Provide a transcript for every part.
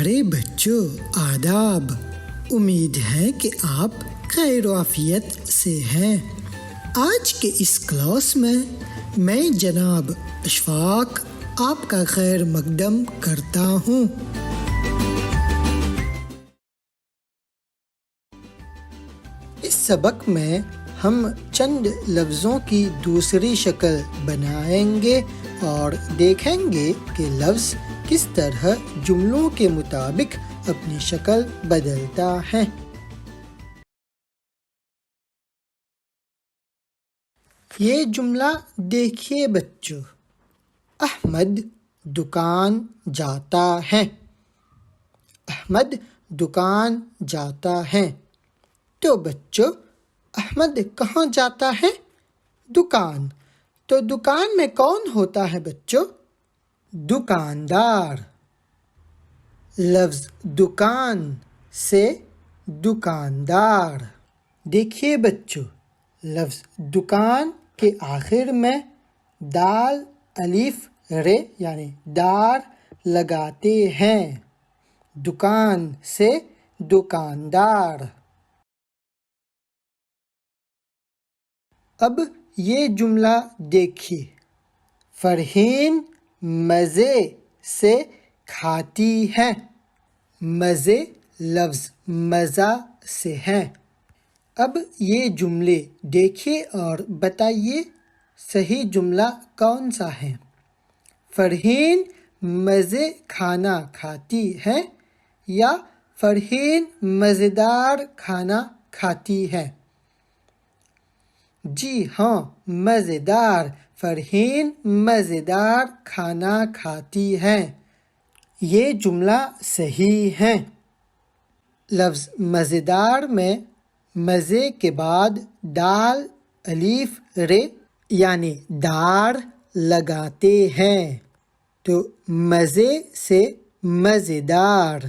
پیارے بچوں آداب، امید ہے کہ آپ خیر و عافیت سے ہیں۔ آج کے اس کلاس میں جناب اشفاق آپ کا خیر مقدم کرتا ہوں۔ اس سبق میں ہم چند لفظوں کی دوسری شکل بنائیں گے اور دیکھیں گے کہ لفظ کس طرح جملوں کے مطابق اپنی شکل بدلتا ہے۔ یہ جملہ دیکھیے بچوں، احمد دکان جاتا ہے۔ احمد دکان جاتا ہے۔ تو بچوں احمد کہاں جاتا ہے؟ دکان۔ تو دکان میں کون ہوتا ہے بچوں؟ دکاندار۔ لفظ دکان سے دکاندار۔ دیکھیے بچوں، لفظ دکان کے آخر میں دال الف ر یعنی دار لگاتے ہیں۔ دکان سے دکاندار۔ اب یہ جملہ دیکھیے، فرحین مزے سے کھاتی ہے۔ مزے لفظ مزہ سے ہے۔ اب یہ جملے دیکھیے اور بتائیے صحیح جملہ کون سا ہے؟ فرحین مزے کھانا کھاتی ہے یا فرحین مزیدار کھانا کھاتی ہے؟ جی ہاں، مزیدار۔ فرحین مزیدار کھانا کھاتی ہے۔ یہ جملہ صحیح ہے۔ لفظ مزیدار میں مزے کے بعد دال الف ر یعنی دار لگاتے ہیں، تو مزے سے مزیدار۔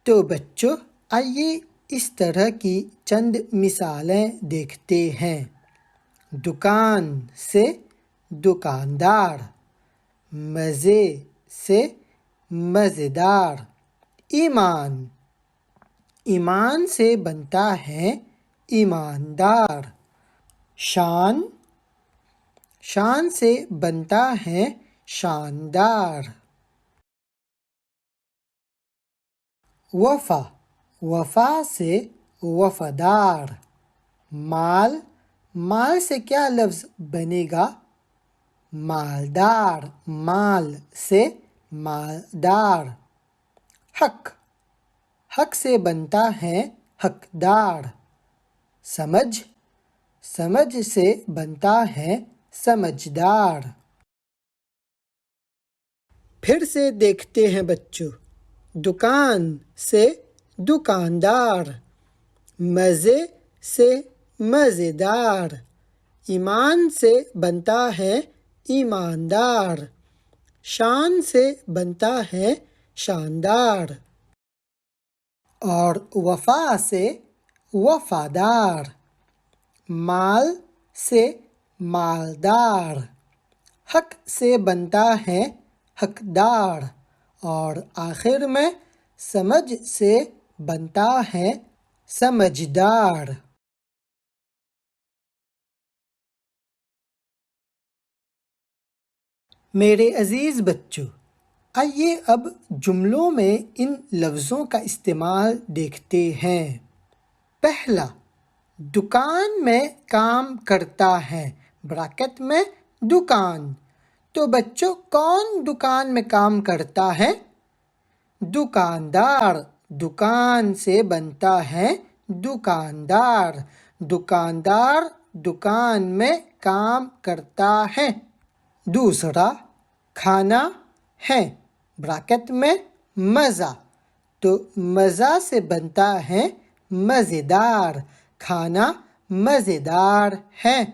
تو بچوں آئیے اس طرح کی چند مثالیں دیکھتے ہیں۔ دکان سے دکاندار، مزے سے مزیدار۔ ایمان، ایمان سے بنتا ہے ایماندار۔ شان، شان سے بنتا ہے شاندار۔ وفا، وفا سے وفادار۔ مال، مال سے کیا لفظ بنے گا؟ مالدار۔ مال سے مالدار۔ حق، حق سے بنتا ہے حقدار۔ سمجھ، سمجھ سے بنتا ہے سمجھدار۔ پھر سے دیکھتے ہیں بچوں، دکان سے دکاندار، مزے سے مزیدار، ایمان سے بنتا ہے ایماندار، شان سے بنتا ہے شاندار، اور وفا سے وفادار۔ مال سے مالدار، حق سے بنتا ہے حقدار، اور آخر میں سمجھ سے بنتا ہے سمجھدار۔ میرے عزیز بچوں، آئیے اب جملوں میں ان لفظوں کا استعمال دیکھتے ہیں۔ پہلا، دکان میں کام کرتا ہے، بریکٹ میں دکان۔ تو بچوں کون دکان میں کام کرتا ہے؟ دکاندار۔ دکان سے بنتا ہے دکاندار۔ دکاندار دکان میں کام کرتا ہے۔ دوسرا، کھانا ہے، بریکٹ میں مزہ۔ تو مزہ سے بنتا ہے مزیدار۔ کھانا مزیدار ہے۔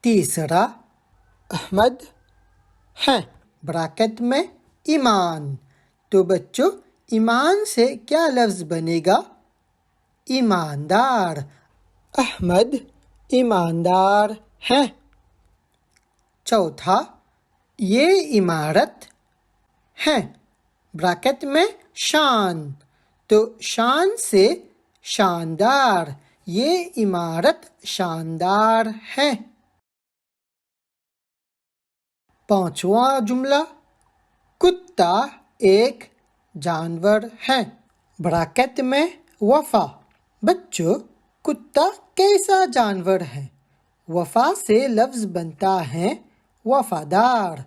تیسرا، احمد ہے، بریکٹ میں ایمان۔ تو بچوں ایمان سے کیا لفظ بنے گا؟ ایماندار۔ احمد ایماندار ہے۔ چوتھا، یہ عمارت ہے، براکٹ میں شان، تو شان سے شاندار، یہ عمارت شاندار ہے۔ پانچواں جملہ، کتا ایک جانور ہے، براکٹ میں وفا۔ بچوں، کتا کیسا جانور ہے؟ وفا سے لفظ بنتا ہے وفادار،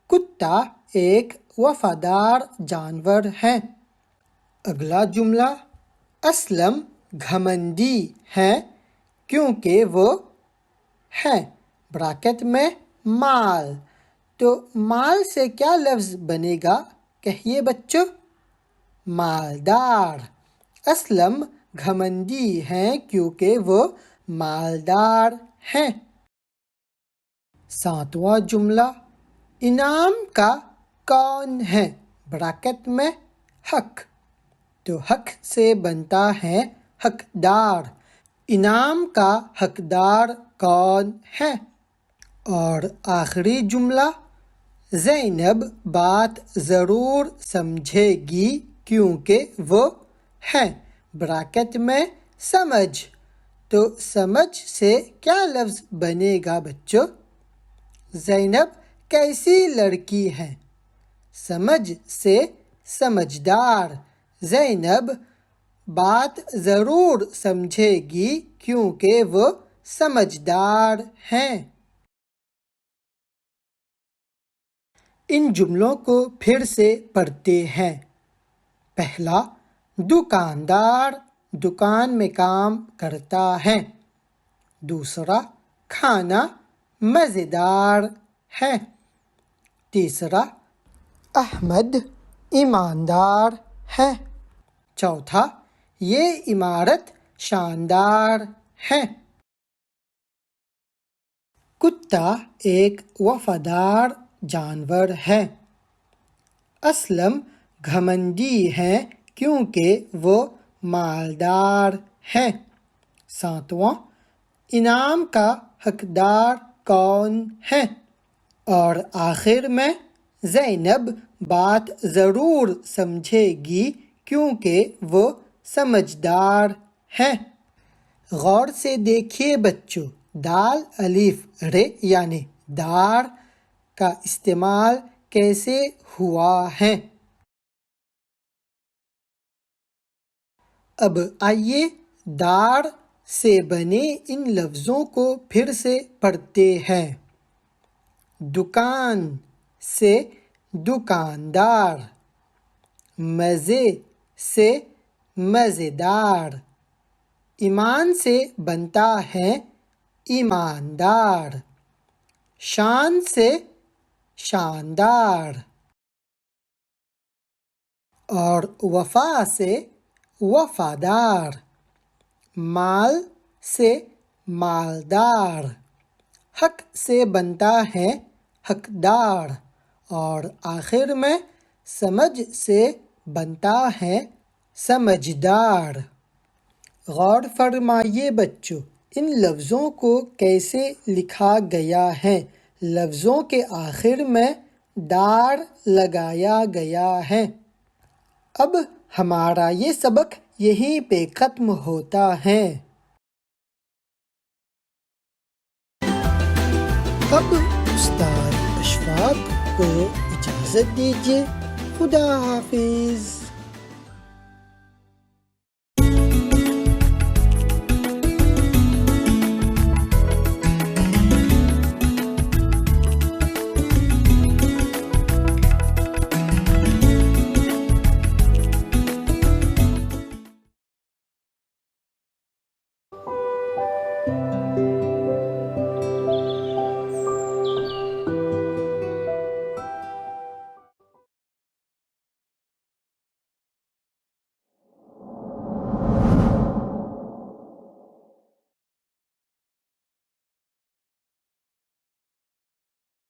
کتا ایک وفادار جانور ہے۔ اگلا جملہ، اسلم گھمنڈی ہے کیونکہ وہ ہے، براکٹ میں مال، تو مال سے کیا لفظ بنے گا؟ کہیے بچوں، مالدار۔ اسلم گھمنڈی ہیں کیونکہ وہ مالدار ہیں۔ ساتواں جملہ، انعام کا کون ہے، براکٹ میں حق، تو حق سے بنتا ہے حقدار، انعام کا حقدار کون ہے؟ اور آخری جملہ، زینب بات ضرور سمجھے گی کیونکہ وہ ہے، براکٹ میں سمجھ، تو سمجھ سے کیا لفظ بنے گا بچوں؟ زینب کیسی لڑکی ہے، سمجھ سے سمجھدار، زینب بات ضرور سمجھے گی کیونکہ وہ سمجھدار ہیں۔ ان جملوں کو پھر سے پڑھتے ہیں۔ پہلا، دکاندار دکان میں کام کرتا ہے۔ دوسرا، کھانا مزیدار ہے۔ تیسرا، احمد ایماندار ہے۔ چوتھا، یہ عمارت شاندار ہے۔ کتا ایک وفادار جانور ہے۔ اسلم گھمنڈی ہے کیونکہ وہ مالدار ہے۔ ساتواں، انعام کا حقدار کون ہے؟ اور آخر میں، زینب بات ضرور سمجھے گی کیونکہ وہ سمجھدار ہے۔ غور سے دیکھیے بچوں، دال الف ر یعنی دار کا استعمال کیسے ہوا ہے۔ اب آئیے دار سے بنے ان لفظوں کو پھر سے پڑھتے ہیں۔ دکان سے دکاندار، مزے سے مزیدار، ایمان سے بنتا ہے ایماندار، شان سے شاندار، اور وفا سے وفادار، مال سے مالدار، حق سے بنتا ہے حقدار، اور آخر میں سمجھ سے بنتا ہے سمجھدار۔ غور فرمائیے بچوں، ان لفظوں کو کیسے لکھا گیا ہے۔ لفظوں کے آخر میں دار لگایا گیا ہے۔ اب ہمارا یہ سبق یہیں پہ ختم ہوتا ہے۔ اب استاد اشفاق کو اجازت دیجیے، خدا حافظ۔